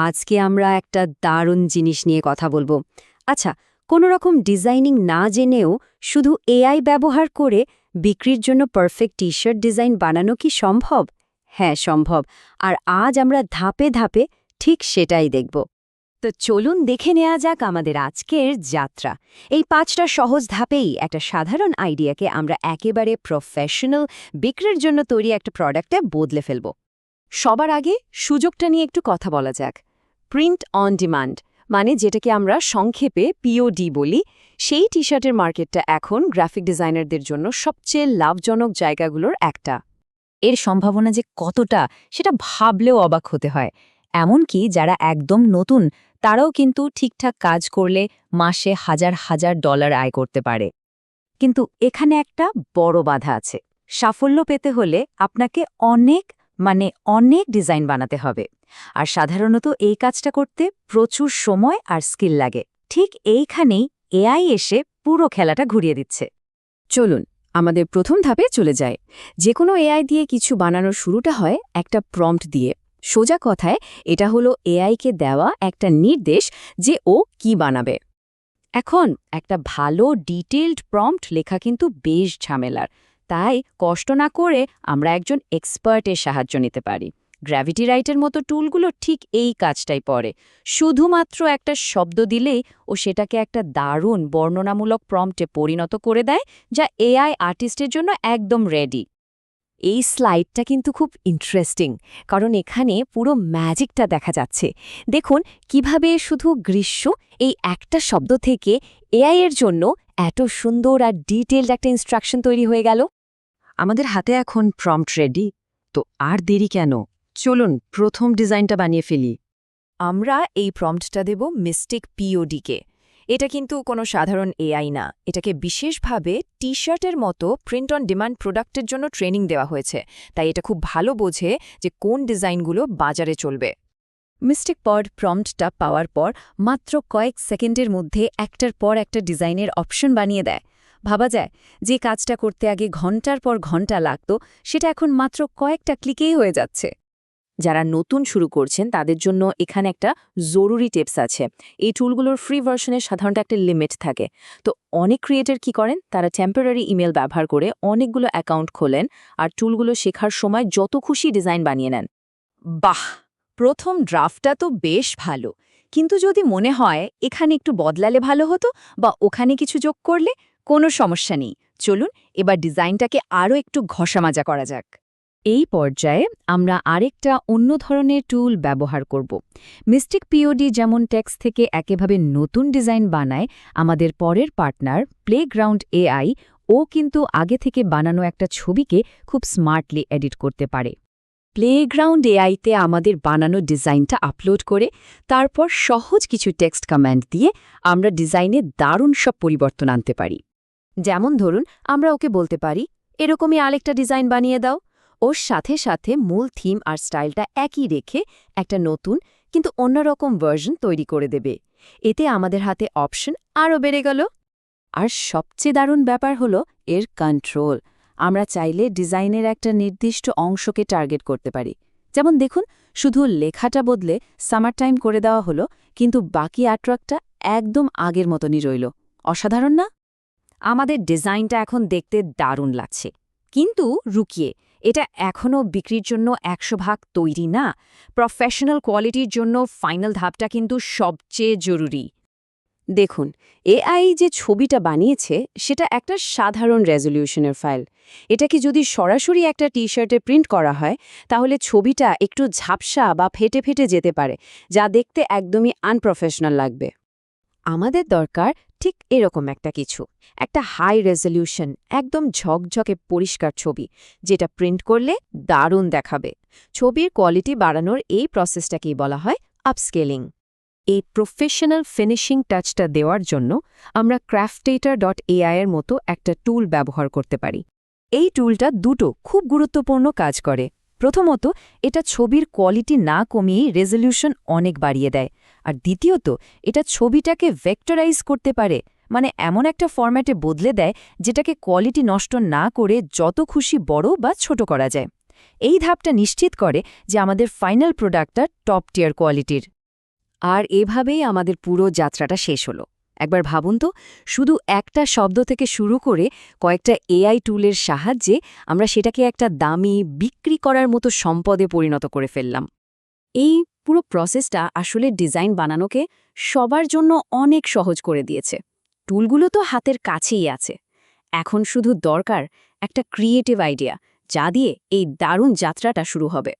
আজকে আমরা একটা দারুণ জিনিস নিয়ে কথা বলবো। আচ্ছা, কোনো রকম ডিজাইনিং না জেনেও শুধু এআই ব্যবহার করে বিক্রির জন্য পারফেক্ট টি-শার্ট ডিজাইন বানানো কি সম্ভব? হ্যাঁ, সম্ভব। আর আজ আমরা ধাপে ধাপে ঠিক সেটাই দেখব। তো চলুন দেখে নেওয়া যাক আমাদের আজকের যাত্রা। এই 5টা সহজ ধাপেই একটা সাধারণ আইডিয়াকে আমরা একেবারে প্রফেশনাল বিক্রির জন্য তৈরি একটা প্রোডাক্টে বদলে ফেলব। সবার আগে সুযোগটা নিয়ে একটু কথা বলা যাক। প্রিন্ট অন ডিমান্ড, মানে যেটাকে আমরা সংক্ষেপে পিওডি বলি, সেই টি শার্টের মার্কেটটা এখন গ্রাফিক ডিজাইনারদের জন্য সবচেয়ে লাভজনক জায়গাগুলোর একটা। এর সম্ভাবনা যে কতটা সেটা ভাবলেও অবাক হতে হয়। এমনকি যারা একদম নতুন তারাও কিন্তু ঠিকঠাক কাজ করলে মাসে হাজার হাজার ডলার আয় করতে পারে। কিন্তু এখানে একটা বড় বাধা আছে। সাফল্য পেতে হলে আপনাকে অনেক ডিজাইন বানাতে হবে। আর সাধারণত এই কাজটা করতে প্রচুর সময় আর স্কিল লাগে। ঠিক এইখানেই এআই এসে পুরো খেলাটা ঘুরিয়ে দিচ্ছে। চলুন আমাদের প্রথম ধাপে চলে যায়। যে কোনো এআই দিয়ে কিছু বানানোর শুরুটা হয় একটা প্রম্পট দিয়ে। সোজা কথায় এটা হলো এআইকে দেওয়া একটা নির্দেশ যে ও কি বানাবে। এখন একটা ভালো ডিটেইলড প্রম্পট লেখা কিন্তু বেশ ঝামেলার। তাই কষ্ট না করে আমরা একজন এক্সপার্টের সাহায্য নিতে পারি। গ্র্যাভিটি রাইটের মতো টুলগুলো ঠিক এই কাজটাই পড়ে। শুধুমাত্র একটা শব্দ দিলেই ও সেটাকে একটা দারুণ বর্ণনামূলক প্রম্পটে পরিণত করে দেয়, যা এআই আর্টিস্টের জন্য একদম রেডি। এই স্লাইডটা কিন্তু খুব ইন্টারেস্টিং, কারণ এখানে পুরো ম্যাজিকটা দেখা যাচ্ছে। দেখুন কিভাবে শুধু গ্রীষ্ম এই একটা শব্দ থেকে এআই এর জন্য এত সুন্দর আর ডিটেইলড একটা ইনস্ট্রাকশন তৈরি হয়ে গেল। আমাদের হাতে এখন প্রম্পট রেডি, তো আর দেরি কেন? চলুন প্রথম ডিজাইনটা বানিয়ে ফেলি। আমরা এই প্রম্পটটা দেব মিস্টিক পিওডিকে। এটা কিন্তু কোনো সাধারণ এআই না, এটাকে বিশেষভাবে টি শার্টের মতো প্রিন্ট অন ডিমান্ড প্রোডাক্টের জন্য ট্রেনিং দেওয়া হয়েছে। তাই এটা খুব ভালো বোঝে যে কোন ডিজাইনগুলো বাজারে চলবে। মিস্টিক পড প্রম্পটটা পাওয়ার পর মাত্র কয়েক সেকেন্ডের মধ্যে একটার পর একটা ডিজাইনের অপশন বানিয়ে দেয়। ভাবা যায় যে কাজটা করতে আগে ঘন্টার পর ঘন্টা লাগত, সেটা এখন মাত্র কয়েকটা ক্লিকেই হয়ে যাচ্ছে। যারা নতুন শুরু করছেন তাদের জন্য এখানে একটা জরুরি টিপস আছে। এই টুলগুলোর ফ্রি ভার্সনের সাধারণত একটা লিমিট থাকে। তো অনেক ক্রিয়েটর কি করেন, তারা টেম্পোরারি ইমেল ব্যবহার করে অনেকগুলো অ্যাকাউন্ট খোলেন আর টুলগুলো শেখার সময় যত খুশি ডিজাইন বানিয়ে নেন। বাহ, প্রথম ড্রাফটটা তো বেশ ভালো, কিন্তু যদি মনে হয় এখানে একটু বদলালে ভালো হতো বা ওখানে কিছু যোগ করলে, কোনো সমস্যা নেই। চলুন এবার ডিজাইনটাকে আরও একটু ঘষামাজা করা যাক। এই পর্যায়ে আমরা আরেকটা অন্য ধরনের টুল ব্যবহার করব। মিস্টিক পিওডি যেমন টেক্সট থেকে একেভাবে নতুন ডিজাইন বানায়, আমাদের পরের পার্টনার প্লেগ্রাউন্ড এআই ও কিন্তু আগে থেকে বানানো একটা ছবিকে খুব স্মার্টলি এডিট করতে পারে। প্লেগ্রাউন্ড এআইতে আমাদের বানানো ডিজাইনটা আপলোড করে তারপর সহজ কিছু টেক্সট কমান্ড দিয়ে আমরা ডিজাইনে দারুণ সব পরিবর্তন আনতে পারি। যেমন ধরুন, আমরা ওকে বলতে পারি এরকমই আরেকটা ডিজাইন বানিয়ে দাও। ওর সাথে সাথে মূল থিম আর স্টাইলটা একই রেখে একটা নতুন কিন্তু অন্যরকম ভার্সন তৈরি করে দেবে। এতে আমাদের হাতে অপশন আরও বেড়ে গেল। আর সবচেয়ে দারুণ ব্যাপার হলো এর কন্ট্রোল। আমরা চাইলে ডিজাইনের একটা নির্দিষ্ট অংশকে টার্গেট করতে পারি। যেমন দেখুন, শুধু লেখাটা বদলে সামার টাইম করে দেওয়া হলো, কিন্তু বাকি আর্টওয়ার্কটা একদম আগের মতনই রইল। অসাধারণ না? আমাদের ডিজাইনটা এখন দেখতে দারুণ লাগছে, কিন্তু রুকিয়ে, এটা এখনও বিক্রির জন্য 100% তৈরি না। প্রফেশনাল কোয়ালিটির জন্য ফাইনাল ধাপটা কিন্তু সবচেয়ে জরুরি। দেখুন, এআই যে ছবিটা বানিয়েছে সেটা একটা সাধারণ রেজলিউশনের ফাইল। এটাকে যদি সরাসরি একটা টি শার্টে প্রিন্ট করা হয়, তাহলে ছবিটা একটু ঝাপসা বা ফেটে ফেটে যেতে পারে, যা দেখতে একদমই আনপ্রফেশনাল লাগবে। আমাদের দরকার ঠিক এরকম একটা কিছু, একটা হাই রেজলিউশন, একদম ঝকঝকে পরিষ্কার ছবি, যেটা প্রিন্ট করলে দারুণ দেখাবে। ছবির কোয়ালিটি বাড়ানোর এই প্রসেসটাকেই বলা হয় আপস্কেলিং। এই প্রফেশনাল ফিনিশিং টাচটা দেওয়ার জন্য আমরা ক্রাফটেটার.এআই এর মতো একটা টুল ব্যবহার করতে পারি। এই টুলটা দুটো খুব গুরুত্বপূর্ণ কাজ করে। প্রথমত, এটা ছবির কোয়ালিটি না কমিয়েই রেজলিউশন অনেক বাড়িয়ে দেয়। আর দ্বিতীয়ত, এটা ছবিটাকে ভেক্টরাইজ করতে পারে, মানে এমন একটা ফরম্যাটে বদলে দেয় যেটাকে কোয়ালিটি নষ্ট না করে যত খুশি বড় বা ছোট করা যায়। এই ধাপটা নিশ্চিত করে যে আমাদের ফাইনাল প্রোডাক্টটা টপ টিয়ার কোয়ালিটির। আর এভাবেই আমাদের পুরো যাত্রাটা শেষ হলো। একবার ভাবুন তো, শুধু একটা শব্দ থেকে শুরু করে কয়েকটা এআই টুলের সাহায্যে আমরা সেটাকে একটা দামি, বিক্রি করার মতো সম্পদে পরিণত করে ফেললাম। এই পুরো প্রসেসটা আসলে ডিজাইন বানানোকে সবার জন্য অনেক সহজ করে দিয়েছে। টুলগুলো তো হাতের কাছেই আছে। এখন শুধু দরকার একটা ক্রিয়েটিভ আইডিয়া, যা দিয়ে এই দারুণ যাত্রাটা শুরু হবে।